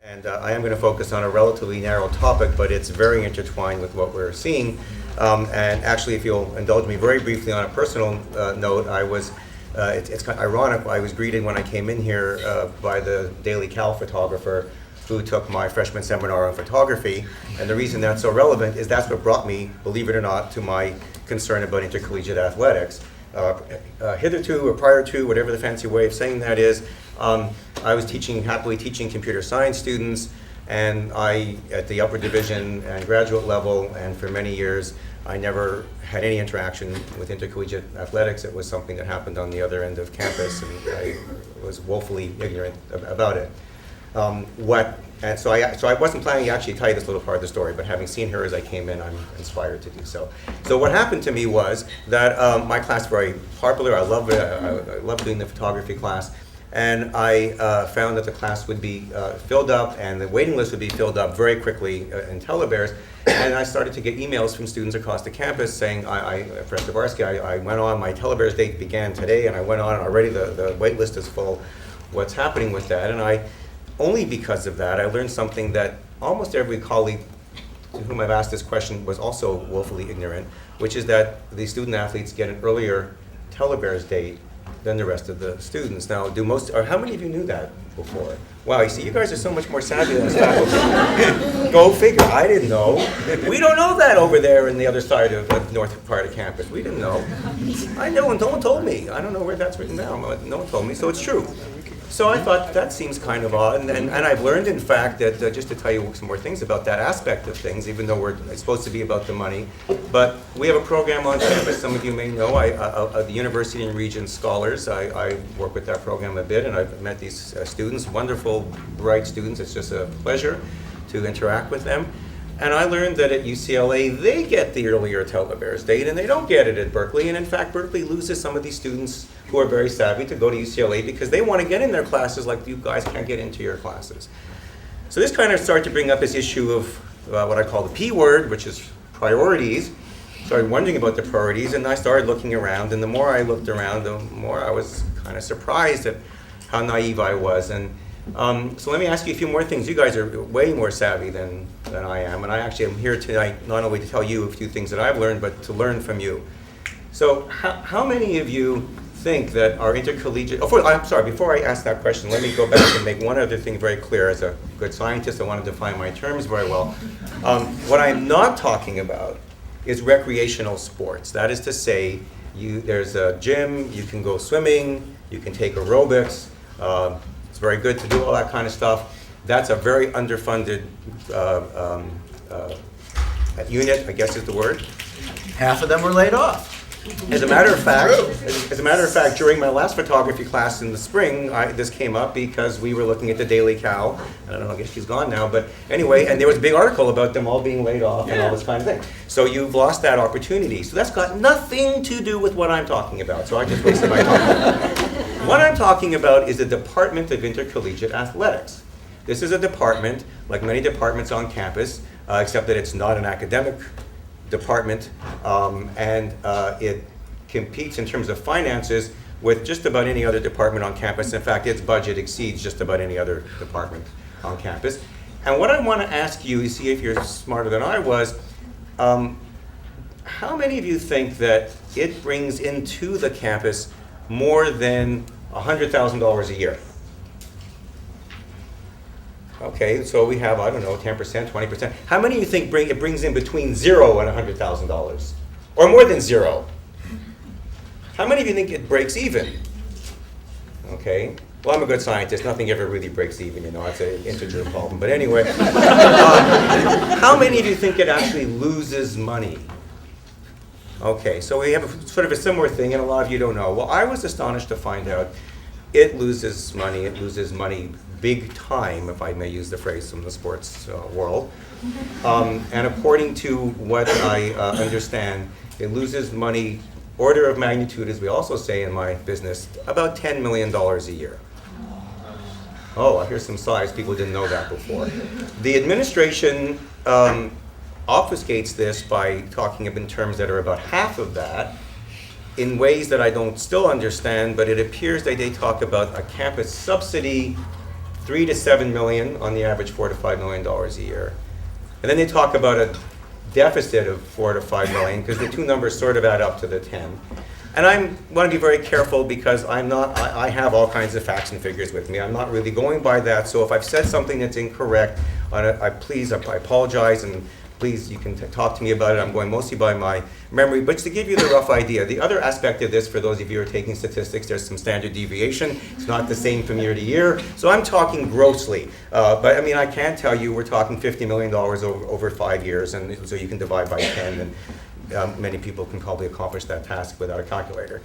And I am going to focus on a relatively narrow topic, but it's very intertwined with what we're seeing. And actually, if you'll indulge me very briefly on a personal note, it's kind of ironic. I was greeted when I came in here by the Daily Cal photographer who took my freshman seminar on photography. And the reason that's so relevant is that's what brought me, believe it or not, to my concern about intercollegiate athletics. Hitherto or prior to, whatever the fancy way of saying that is, I was happily teaching computer science students, and at the upper division and graduate level, and for many years, I never had any interaction with intercollegiate athletics. It was something that happened on the other end of campus, and I was woefully ignorant about it. So I wasn't planning to actually tell you this little part of the story, but having seen her as I came in, I'm inspired to do so. So what happened to me was that my class was very popular. I loved it. I loved doing the photography class. And I found that the class would be filled up, and the waiting list would be filled up very quickly in telebears. And I started to get emails from students across the campus saying, Professor Barsky, I went on, my telebears date began today, and I went on, already the wait list is full. What's happening with that? And only because of that, I learned something that almost every colleague to whom I've asked this question was also woefully ignorant, which is that the student athletes get an earlier telebears date than the rest of the students. Now, how many of you knew that before? Wow, you see, you guys are so much more savvy than us faculty. Go figure, I didn't know. We don't know that over there in the other side of the north part of campus. We didn't know. I know, and no one told me. I don't know where that's written down, but no one told me, so it's true. So I thought that seems kind of odd, and I've learned, in fact, that just to tell you some more things about that aspect of things, even though it's supposed to be about the money, but we have a program on campus, some of you may know, the University and Regents Scholars. I work with that program a bit, and I've met these students, wonderful, bright students. It's just a pleasure to interact with them. And I learned that at UCLA, they get the earlier telebears date, and they don't get it at Berkeley. And in fact, Berkeley loses some of these students who are very savvy to go to UCLA because they want to get in their classes like you guys can't get into your classes. So this kind of started to bring up this issue of what I call the P word, which is priorities. Started wondering about the priorities, and I started looking around. And the more I looked around, the more I was kind of surprised at how naive I was. And so let me ask you a few more things. You guys are way more savvy than I am, and I actually am here tonight not only to tell you a few things that I've learned, but to learn from you. So how many of you think that our intercollegiate, I'm sorry, before I ask that question, let me go back and make one other thing very clear. As a good scientist, I want to define my terms very well. What I'm not talking about is recreational sports. That is to say, there's a gym, you can go swimming, you can take aerobics, it's very good to do all that kind of stuff. That's a very underfunded unit, I guess is the word. Half of them were laid off. As a matter of fact, during my last photography class in the spring, this came up because we were looking at the Daily Cal. I don't know, I guess she's gone now, but anyway, and there was a big article about them all being laid off and all this kind of thing. So you've lost that opportunity. So that's got nothing to do with what I'm talking about. So I just wasted my time. What I'm talking about is the Department of Intercollegiate Athletics. This is a department, like many departments on campus, except that it's not an academic department, and it competes in terms of finances with just about any other department on campus. In fact, its budget exceeds just about any other department on campus. And what I want to ask you, see if you're smarter than I was, how many of you think that it brings into the campus more than $100,000 a year? Okay, so we have, I don't know, 10%, 20%. How many of you think it brings in between $0 and $100,000? Or more than 0? How many of you think it breaks even? Okay, well, I'm a good scientist. Nothing ever really breaks even, it's an integer problem. But anyway, how many of you think it actually loses money? Okay, so we have sort of a similar thing, and a lot of you don't know. Well, I was astonished to find out it loses money. It loses money big time, if I may use the phrase from the sports world. And according to what I understand, it loses money, order of magnitude, as we also say in my business, about $10 million a year. Oh, I hear some sighs. People didn't know that before. The administration obfuscates this by talking in terms that are about half of that in ways that I don't still understand, but it appears that they talk about a campus subsidy $3 to $7 million, on the average $4 to $5 million a year. And then they talk about a deficit of $4 to $5 million, because the two numbers sort of add up to the 10. And I want to be very careful, because I have all kinds of facts and figures with me. I'm not really going by that. So if I've said something that's incorrect, I apologize, and please, you can talk to me about it. I'm going mostly by my memory, but to give you the rough idea. The other aspect of this, for those of you who are taking statistics, there's some standard deviation. It's not the same from year to year. So I'm talking grossly. But I mean, I can tell you we're talking $50 million over 5 years, and so you can divide by 10, and many people can probably accomplish that task without a calculator.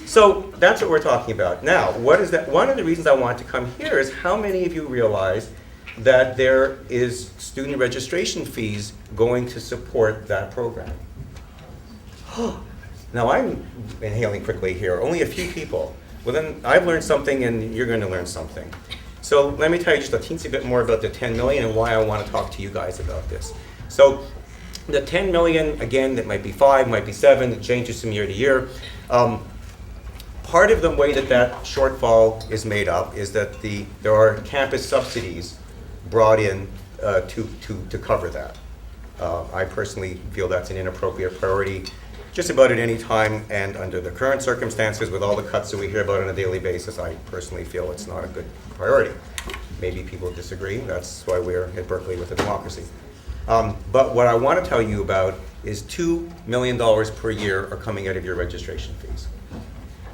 So that's what we're talking about. Now, what is that? One of the reasons I want to come here is how many of you realize that there is student registration fees going to support that program? Now, I'm inhaling quickly here. Only a few people. Well, then I've learned something, and you're going to learn something. So let me tell you just a teensy bit more about the 10 million and why I want to talk to you guys about this. So the 10 million, again, that might be 5, might be 7, it changes from year to year. Part of the way that that shortfall is made up is that there are campus subsidies brought in to cover that. I personally feel that's an inappropriate priority just about at any time, and under the current circumstances with all the cuts that we hear about on a daily basis, I personally feel it's not a good priority. Maybe people disagree. That's why we're at Berkeley with a democracy. But what I want to tell you about is $2 million per year are coming out of your registration fees.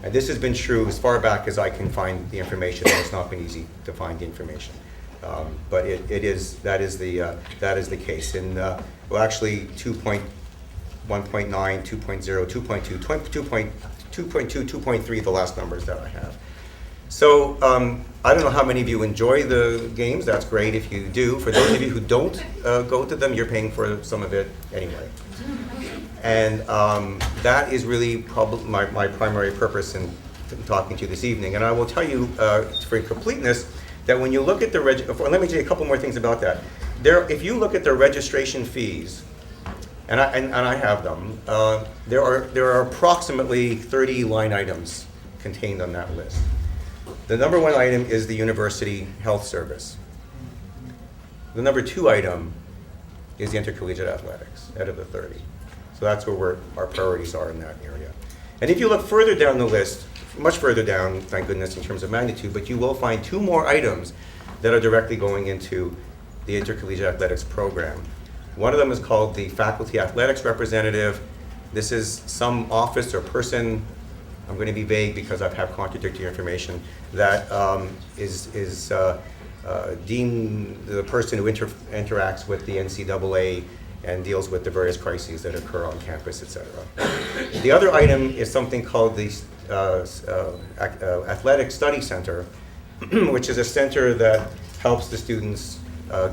And this has been true as far back as I can find the information, and it's not been easy to find the information. But that is the case. And well, actually 2.1.9, 2.0, 2.2, 2.2, 2.3, the last numbers that I have. So I don't know how many of you enjoy the games. That's great if you do. For those of you who don't go to them, you're paying for some of it anyway. And that is really my primary purpose in talking to you this evening. And I will tell you, for completeness, that when you look at the let me tell you a couple more things about that. If you look at the registration fees, and I have them, there are approximately 30 line items contained on that list. The number one item is the University Health Service. The number two item is the intercollegiate athletics, out of the 30. So that's where our priorities are in that area. And if you look further down the list, much further down, thank goodness, in terms of magnitude, but you will find two more items that are directly going into the intercollegiate athletics program. One of them is called the faculty athletics representative. This is some office or person, I'm going to be vague because I've had contradictory information, that is deemed the person who interacts with the NCAA and deals with the various crises that occur on campus, et cetera. The other item is something called the Athletic Study Center, which is a center that helps the students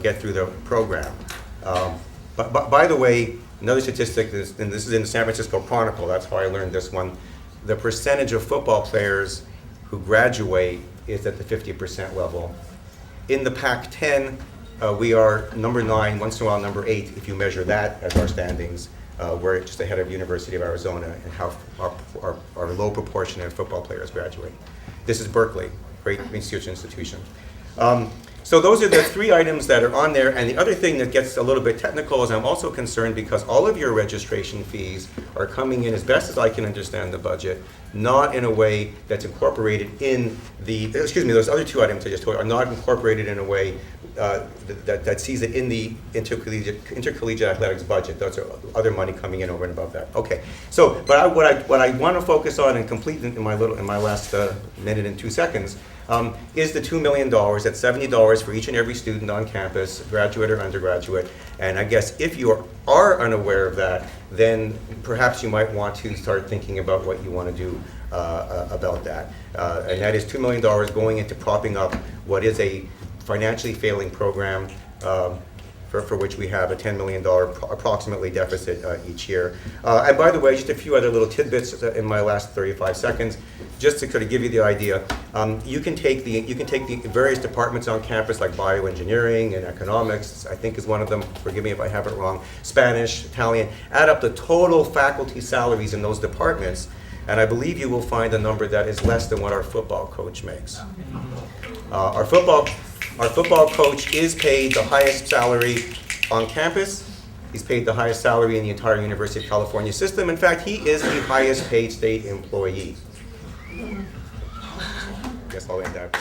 get through the program. But by the way, another statistic, and this is in the San Francisco Chronicle, that's how I learned this one, the percentage of football players who graduate is at the 50% level. In the Pac-10, we are number 9, once in a while number 8, if you measure that as our standings. We're just ahead of University of Arizona and how our low proportion of football players graduate. This is Berkeley, great research institution. So those are the 3 items that are on there, and the other thing that gets a little bit technical is I'm also concerned because all of your registration fees are coming in, as best as I can understand the budget, not in a way that's incorporated in those other 2 items I just told you are not incorporated in a way that sees it in the intercollegiate athletics budget. Those are other money coming in over and above that. Okay, so but what I want to focus on and complete in my last minute and 2 seconds is the $2 million. That's $70 for each and every student on campus, graduate or undergraduate. And I guess if you are unaware of that, then perhaps you might want to start thinking about what you want to do about that. And that is $2 million going into propping up what is a financially failing program for which we have a $10 million approximately deficit each year. And by the way, just a few other little tidbits in my last 35 seconds, just to kind of give you the idea. You can take the various departments on campus like bioengineering and economics, I think is one of them, forgive me if I have it wrong, Spanish, Italian, add up the total faculty salaries in those departments, and I believe you will find a number that is less than what our football coach makes. Our football coach is paid the highest salary on campus. He's paid the highest salary in the entire University of California system. In fact, he is the highest paid state employee. Guess I'll end there.